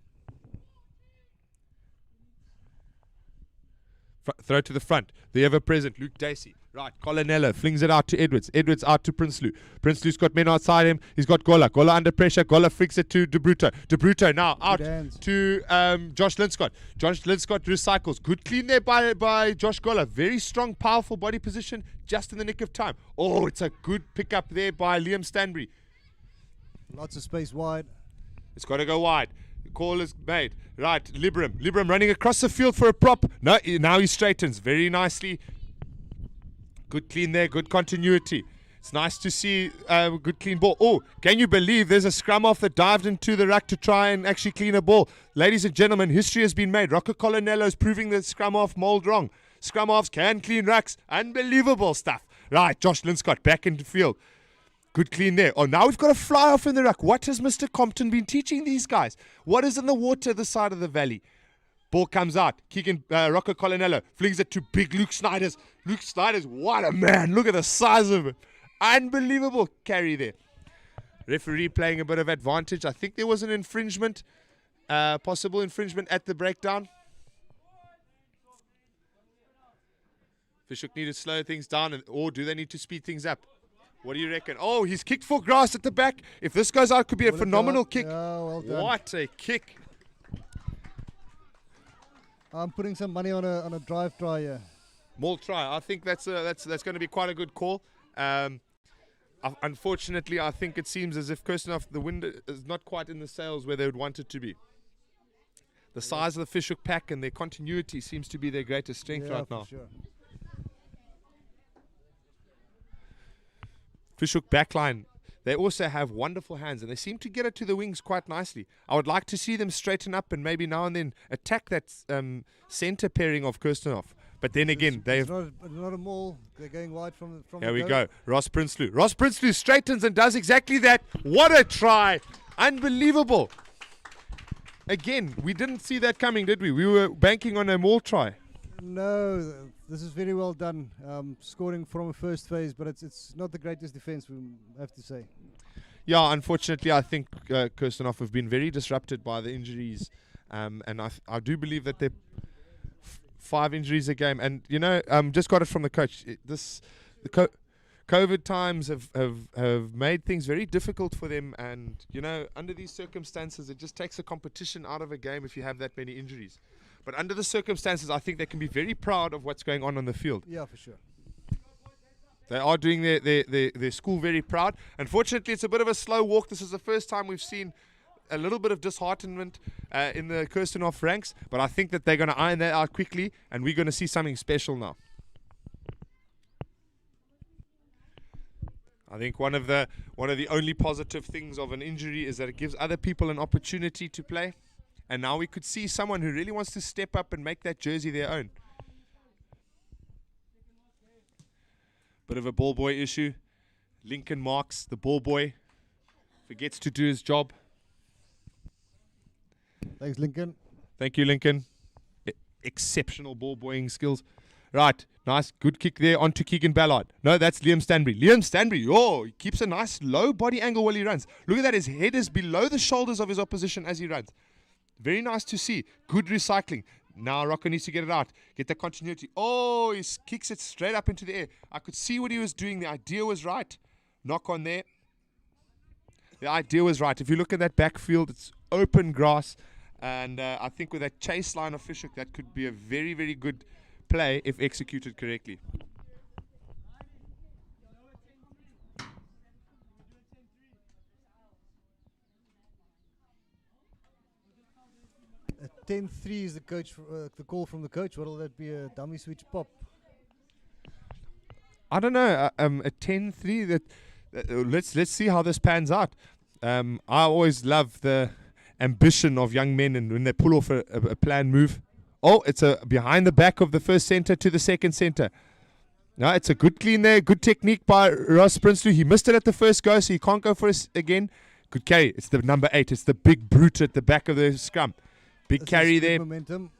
B: Throw to the front. The ever-present Luke Dacey. Right, Colonello flings it out to Edwards. Edwards out to Prinsloo. Prinsloo's got men outside him. He's got Gola. Gola under pressure. Gola flicks it to De Bruyne. De Bruyne now out to Josh Linscott. Josh Linscott recycles. Good clean there by Josh Gola. Very strong, powerful body position just in the nick of time. Oh, it's a good pickup there by Liam Stanbury.
A: Lots of space wide.
B: It's got to go wide. The call is made. Right, Libram running across the field for a prop. No, now he straightens very nicely. Good clean there, good continuity. It's nice to see a good clean ball. Oh, can you believe there's a scrum off that dived into the ruck to try and actually clean a ball? Ladies and gentlemen, history has been made. Rocco Colonello's proving the scrum off mold wrong. Scrum offs can clean rucks. Unbelievable stuff. Right, Josh Linscott back into field. Good clean there. Oh, now we've got a fly off in the ruck. What has Mr. Compton been teaching these guys? What is in the water this side of the valley? Ball comes out. Rocco Colonello flings it to big Luke Snyders. Luke Snyders, what a man. Look at the size of it. Unbelievable carry there. Referee playing a bit of advantage. I think there was an infringement, possible infringement at the breakdown. Fishhook need to slow things down, or do they need to speed things up? What do you reckon? Oh, he's kicked for grass at the back. If this goes out, it could be a phenomenal kick.
A: Yeah, well done.
B: What a kick.
A: I'm putting some money on a drive try here.
B: Maul try. I think that's going to be quite a good call. Unfortunately, I think it seems as if Kirstenhof, the wind is not quite in the sails where they would want it to be. The size of the Fishhook pack and their continuity seems to be their greatest strength right now.
A: Sure.
B: Fishhook backline, they also have wonderful hands and they seem to get it to the wings quite nicely. I would like to see them straighten up and maybe now and then attack that centre pairing of Kirstenhof. But then again, they've...
A: It's not a maul. They're going wide from
B: Here we go. Ross Prinsloo. Ross Prinsloo straightens and does exactly that. What a try. Unbelievable. Again, we didn't see that coming, did we? We were banking on a maul try.
A: No, this is very well done. Scoring from a first phase, but it's not the greatest defense, we have to say.
B: Yeah, unfortunately, I think Kirstenhof have been very disrupted by the injuries. And I do believe that they're 5 injuries a game. And, you know, just got it from the coach. COVID times have made things very difficult for them. And, you know, under these circumstances, it just takes a competition out of a game if you have that many injuries. But under the circumstances, I think they can be very proud of what's going on the field.
A: Yeah, for sure.
B: They are doing their school very proud. Unfortunately, it's a bit of a slow walk. This is the first time we've seen a little bit of disheartenment in the Kirstenhof ranks. But I think that they're going to iron that out quickly, and we're going to see something special now. I think one of the only positive things of an injury is that it gives other people an opportunity to play. And now we could see someone who really wants to step up and make that jersey their own. Bit of a ball boy issue. Lincoln marks the ball boy. Forgets to do his job.
A: Thanks, Lincoln.
B: Thank you, Lincoln. Exceptional ball boying skills. Right, nice, good kick there onto Keegan Ballard. No, that's Liam Stanbury. Liam Stanbury, oh, he keeps a nice low body angle while he runs. Look at that, his head is below the shoulders of his opposition as he runs. Very nice to see. Good recycling. Now Rocco needs to get it out. Get the continuity. Oh, he kicks it straight up into the air. I could see what he was doing. The idea was right. Knock on there. The idea was right. If you look at that backfield, it's open grass. And I think with that chase line of Fishhook, that could be a very, very good play if executed correctly.
A: A 10-3 is the call from the coach. What'll that be? A dummy switch pop?
B: I don't know. A 10-3. Let's see how this pans out. I always love the ambition of young men, and when they pull off a planned move. Oh, it's a behind the back of the first center to the second center. No, it's a good clean there. Good technique by Ross Prinsloo. He missed it at the first go, so he can't go for it again. Good carry. It's the number 8. It's the big brute at the back of the scrum. Big carry there.
A: Momentum.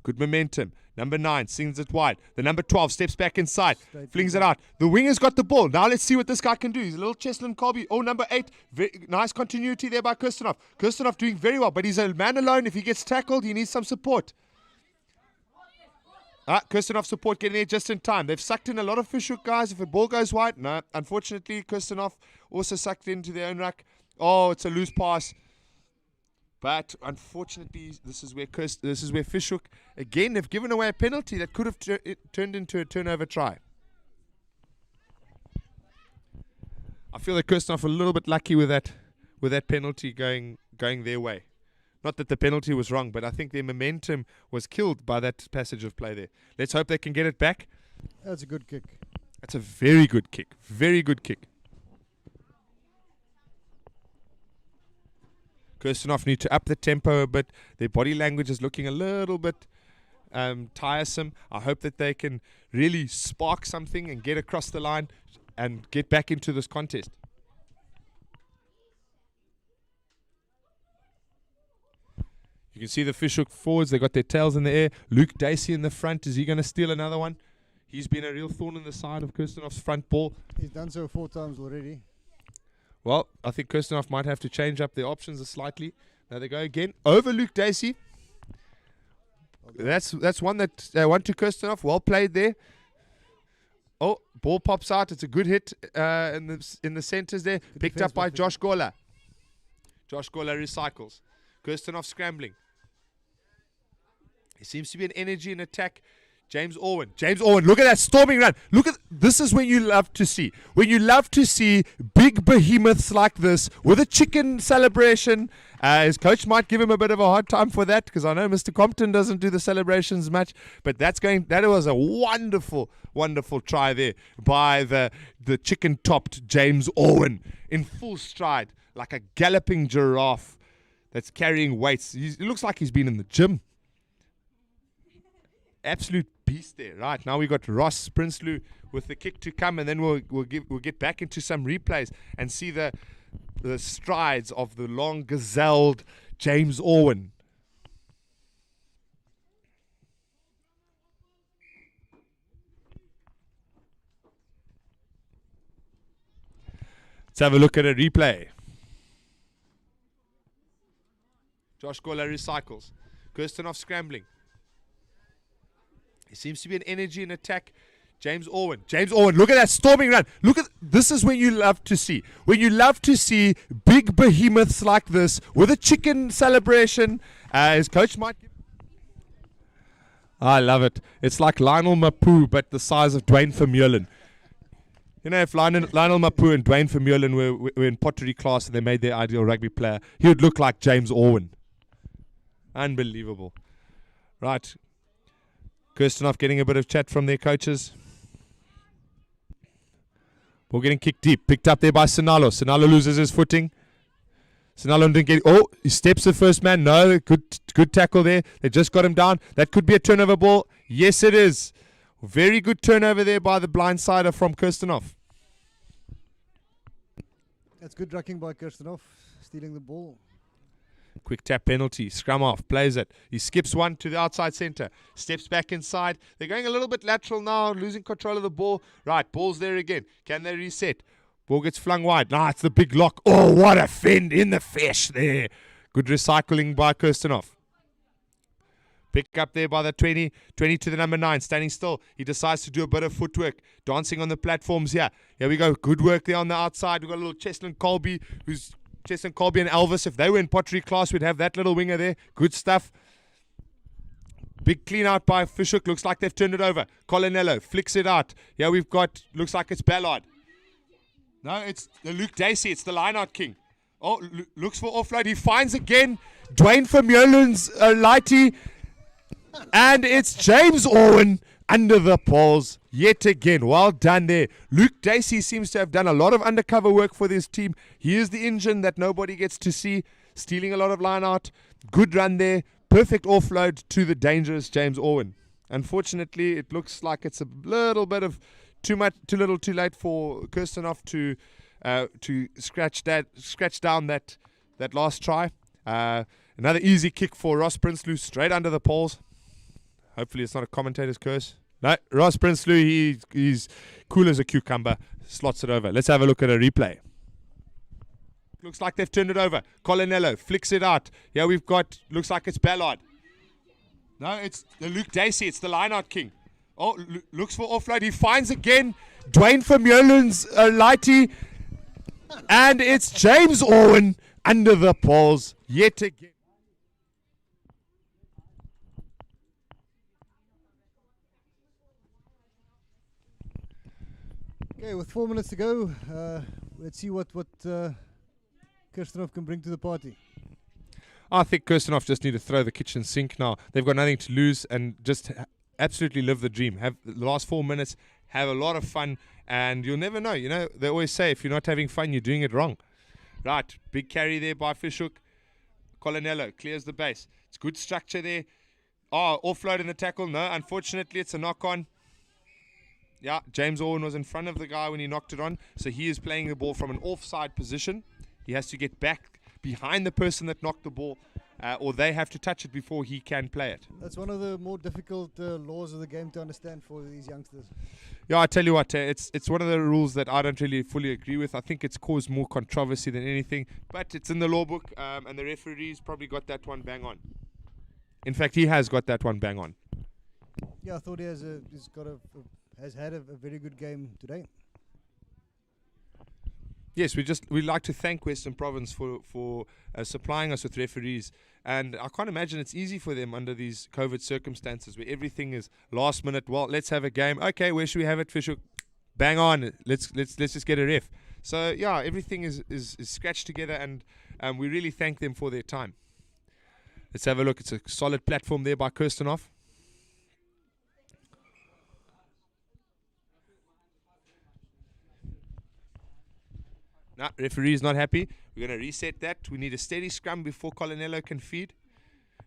B: Good momentum. Number 9 sings it wide. The number 12 steps back inside. Flings it out. The winger's got the ball. Now let's see what this guy can do. He's a little Cheslin Colby. Oh, number 8. Very nice continuity there by Kirstenhof. Kirstenhof doing very well, but he's a man alone. If he gets tackled, he needs some support. Kirstenhof support getting there just in time. They've sucked in a lot of fish hook, guys. If the ball goes wide, no. Unfortunately, Kirstenhof also sucked into their own ruck. Oh, it's a loose pass. But unfortunately, this is where fish hook again. They've given away a penalty that could have turned into a turnover try. I feel that Kirstenhof are a little bit lucky with that penalty going their way. Not that the penalty was wrong, but I think their momentum was killed by that passage of play there. Let's hope they can get it back.
A: That's a good kick.
B: That's a very good kick. Very good kick. Kirstenhof need to up the tempo a bit. Their body language is looking a little bit tiresome. I hope that they can really spark something and get across the line and get back into this contest. You can see the fish hook forwards. They got their tails in the air. Luke Dacey in the front. Is he going to steal another one? He's been a real thorn in the side of Kirstenhof's front ball.
A: He's done so 4 times already.
B: Well, I think Kirstenhof might have to change up their options slightly. Now they go again. Over Luke Dacey. That's one that went to Kirstenhof. Well played there. Oh, ball pops out. It's a good hit in the centres there. Picked up by Josh Gola. Josh Gola recycles. Kirstenhof scrambling. There seems to be an energy in attack. James Orwin, look at that storming run. This is when you love to see. When you love to see big behemoths like this with a chicken celebration. His coach might give him a bit of a hard time for that because I know Mr. Compton doesn't do the celebrations much. But that was a wonderful, wonderful try there by the chicken-topped James Orwin in full stride like a galloping giraffe that's carrying weights. It looks like he's been in the gym. Absolute beast there. Right, now we got Ross Prinsloo with the kick to come, and then we'll get back into some replays and see the strides of the long gazelled James Orwin. Let's have a look at a replay. Josh Gola recycles. Kirstenhof scrambling. There seems to be an energy in attack. James Orwin, look at that storming run. This is when you love to see. When you love to see big behemoths like this with a chicken celebration. His coach might give... I love it. It's like Lionel Mapu, but the size of Dwayne Vermeulen. You know, if Lionel Mapu and Dwayne Vermeulen were in pottery class and they made their ideal rugby player, he would look like James Orwin. Unbelievable. Right. Kirstenhof getting a bit of chat from their coaches. Ball getting kicked deep. Picked up there by Sinalo. Sinalo loses his footing. Sinalo didn't get... Oh, he steps the first man. No, good tackle there. They just got him down. That could be a turnover ball. Yes, it is. Very good turnover there by the blindsider from Kirstenhof.
A: That's good rucking by Kirstenhof, stealing the ball.
B: Quick tap penalty. Scrum off. Plays it. He skips one to the outside centre. Steps back inside. They're going a little bit lateral now. Losing control of the ball. Right. Ball's there again. Can they reset? Ball gets flung wide. Nah, it's the big lock. Oh, what a fend in the fish there. Good recycling by Kirstenhof. Pick up there by the 20 to the number 9. Standing still. He decides to do a bit of footwork. Dancing on the platforms here. Here we go. Good work there on the outside. We've got a little Cheslin Colby who's... Cheslin Colby and Elvis, if they were in pottery class, we'd have that little winger there. Good stuff. Big clean out by Fishhook. Looks like they've turned it over. Colinello flicks it out. Here we've got, looks like it's Ballard. No, it's the Luke Dacey. It's the line-out king. Oh, looks for offload. He finds again Dwayne Vermeulen's lighty. And it's James Orwin under the poles yet again. Well done there. Luke Dacey seems to have done a lot of undercover work for this team. He is the engine that nobody gets to see, stealing a lot of line out. Good run there. Perfect offload to the dangerous James Orwin. Unfortunately, it looks like it's a little bit of too little too late for Kirstenhof to scratch down that last try. Another easy kick for Ross Prinsloo straight under the poles. Hopefully it's not a commentator's curse. No, Ross Prinsloo, he's cool as a cucumber. Slots it over. Let's have a look at a replay. Looks like they've turned it over. Colinello flicks it out. Here we've got, looks like it's Ballard. No, it's Luke Dacey. It's the line-out king. Oh, looks for offload. He finds again Dwayne Vermeulen's lighty. And it's James Owen under the poles yet again.
A: Okay, with 4 minutes to go, let's see what Kirstenhof can bring to the party.
B: I think Kirstenhof just need to throw the kitchen sink now. They've got nothing to lose and just absolutely live the dream. Have the last 4 minutes, have a lot of fun, and you'll never know. You know, they always say if you're not having fun, you're doing it wrong. Right, big carry there by Hoek. Colonello clears the base. It's good structure there. Oh, offload in the tackle. No, unfortunately, it's a knock-on. Yeah, James Owen was in front of the guy when he knocked it on, so he is playing the ball from an offside position. He has to get back behind the person that knocked the ball, or they have to touch it before he can play it.
A: That's one of the more difficult laws of the game to understand for these youngsters.
B: Yeah, I tell you what, it's one of the rules that I don't really fully agree with. I think it's caused more controversy than anything, but it's in the law book, and the referee's probably got that one bang on. In fact, he has got that one bang on.
A: Yeah, I thought he has had a very good game today.
B: Yes, we'd like to thank Western Province for supplying us with referees, and I can't imagine it's easy for them under these COVID circumstances where everything is last minute. Well, let's have a game. Okay, where should we have it? Hoek, bang on. Let's just get a ref. So yeah, everything is scratched together, and we really thank them for their time. Let's have a look. It's a solid platform there by Kirstenhof. No, referee's not happy. We're going to reset that. We need a steady scrum before Colonello can feed.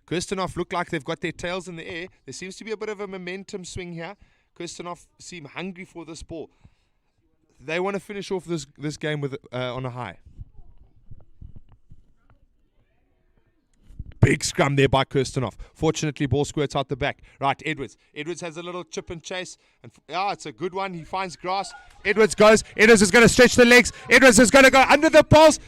B: Kirstenhof look like they've got their tails in the air. There seems to be a bit of a momentum swing here. Kirstenhof seem hungry for this ball. They want to finish off this game with on a high. Big scrum there by Kirstenhof. Fortunately, ball squirts out the back. Right, Edwards. Edwards has a little chip and chase. And it's a good one. He finds grass. Edwards goes. Edwards is going to stretch the legs. Edwards is going to go under the poles.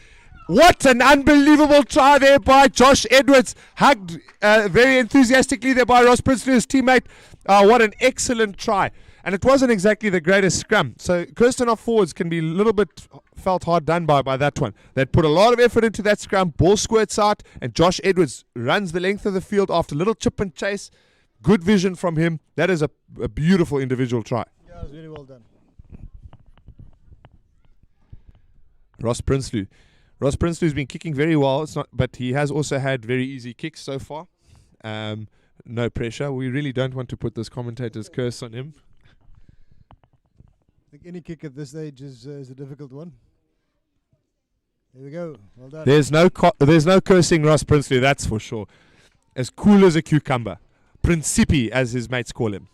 B: What an unbelievable try there by Josh Edwards. Hugged very enthusiastically there by Ross Prinsloo, his teammate. What an excellent try. And it wasn't exactly the greatest scrum. So Kirstenhof forwards can be a little bit felt hard done by that one. They'd put a lot of effort into that scrum. Ball squirts out, and Josh Edwards runs the length of the field after a little chip and chase. Good vision from him. That is a beautiful individual try.
A: Yeah, it was really well done.
B: Ross Prinsloo. Ross Prinsloo's been kicking very well. But he has also had very easy kicks so far. No pressure. We really don't want to put this commentator's curse on him.
A: I think any kick at this stage is a difficult one. There we go. Well done.
B: There's no cursing Ross Prinsloo, that's for sure. As cool as a cucumber. Principi, as his mates call him.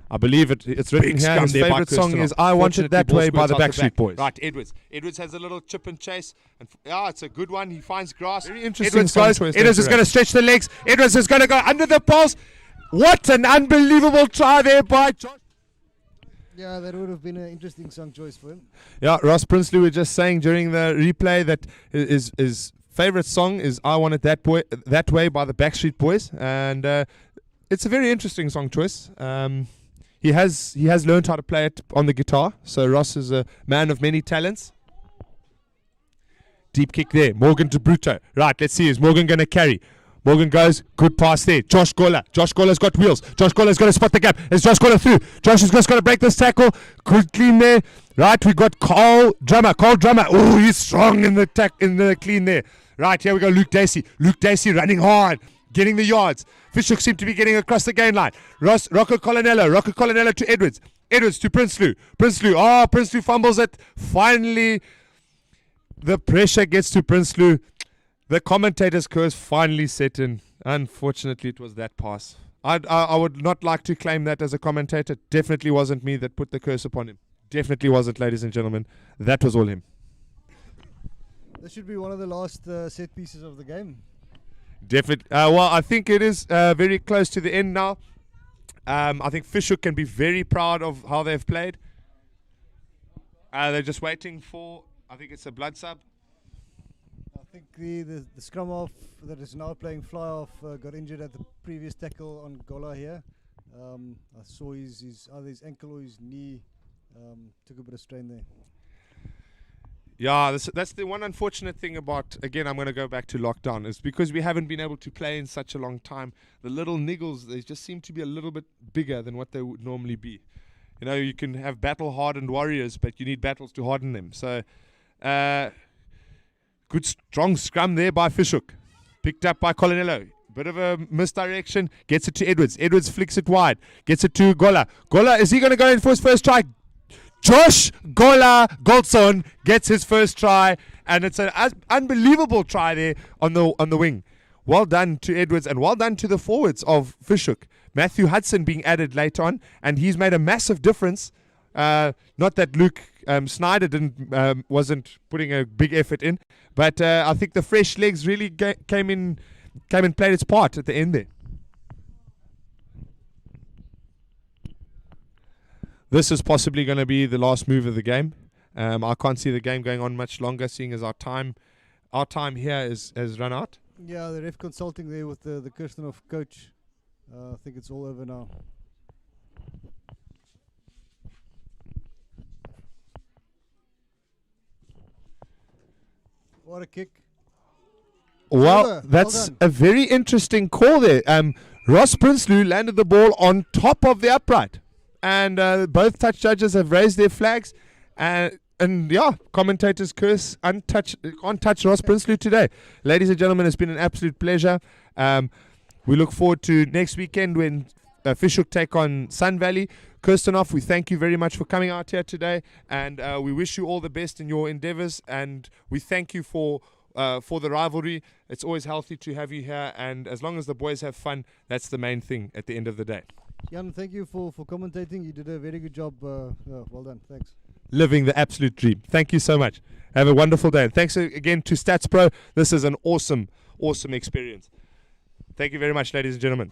B: I believe it's written here. His favourite song is I Want It That Way by the Backstreet Boys. Right, Edwards. Edwards has a little chip and chase. And it's a good one. He finds grass. Very interesting. Edwards goes. Edwards is going to stretch the legs. Edwards is going to go under the poles. What an unbelievable try there by Josh.
A: Yeah, that would have been an interesting song choice for him.
B: Yeah, Ross Prinsloo was just saying during the replay that his favourite song is I Want It That Way by the Backstreet Boys. And it's a very interesting song choice. He has learned how to play it on the guitar. So Ross is a man of many talents. Deep kick there. Morgan to Bruto. Right, let's see. Is Morgan going to carry? Morgan goes, good pass there. Josh Gola. Josh Gola's got wheels. Josh Gola's going to spot the gap. Is Josh Gola through? Josh is just going to break this tackle. Good clean there. Right, we got Carl Drummer. Oh, he's strong in the clean there. Right, here we go. Luke Dacey. Luke Dacey running hard. Getting the yards. Hoek seem to be getting across the gain line. Rocco Colonello to Edwards. Edwards to Prinsloo. Prinsloo fumbles it. Finally, the pressure gets to Prinsloo. The commentator's curse finally set in. Unfortunately, it was that pass. I would not like to claim that as a commentator. Definitely wasn't me that put the curse upon him. Definitely wasn't, ladies and gentlemen. That was all him.
A: This should be one of the last set pieces of the game.
B: Definitely. Well, I think it is very close to the end now. I think Hoek can be very proud of how they've played. They're just waiting for, I think it's a blood sub.
A: think the scrum half that is now playing fly off got injured at the previous tackle on Gola here. I saw either his ankle or his knee took a bit of strain there.
B: Yeah, that's the one unfortunate thing about, again, I'm going to go back to lockdown, is because we haven't been able to play in such a long time. The little niggles, they just seem to be a little bit bigger than what they would normally be. You know, you can have battle-hardened warriors, but you need battles to harden them. So, good strong scrum there by Hoek. Picked up by Colonello. Bit of a misdirection. Gets it to Edwards. Edwards flicks it wide. Gets it to Gola. Gola, is he going to go in for his first try? Josh Gola Goldson gets his first try, and it's an unbelievable try there on the wing. Well done to Edwards, and well done to the forwards of Hoek. Matthew Hudson being added late on, and he's made a massive difference. Not that Luke Snyder wasn't putting a big effort in, but I think the fresh legs really came and played its part at the end there. This is possibly going to be the last move of the game. I can't see the game going on much longer, seeing as our time here has run out.
A: Yeah, the ref consulting there with the Kirstenhof coach. I think it's all over now. What a kick.
B: Well, that's a very interesting call there. Ross Prinsloo landed the ball on top of the upright. And both touch judges have raised their flags. And yeah, commentators curse can't touch Ross Prinsloo today. Ladies and gentlemen, it's been an absolute pleasure. We look forward to next weekend when Hoek take on Sun Valley. Kirstenhof, we thank you very much for coming out here today. And we wish you all the best in your endeavors. And we thank you for the rivalry. It's always healthy to have you here. And as long as the boys have fun, that's the main thing at the end of the day.
A: Jan, thank you for commentating. You did a very good job. Well done. Thanks.
B: Living the absolute dream. Thank you so much. Have a wonderful day. And thanks again to Stats Pro. This is an awesome experience. Thank you very much, ladies and gentlemen.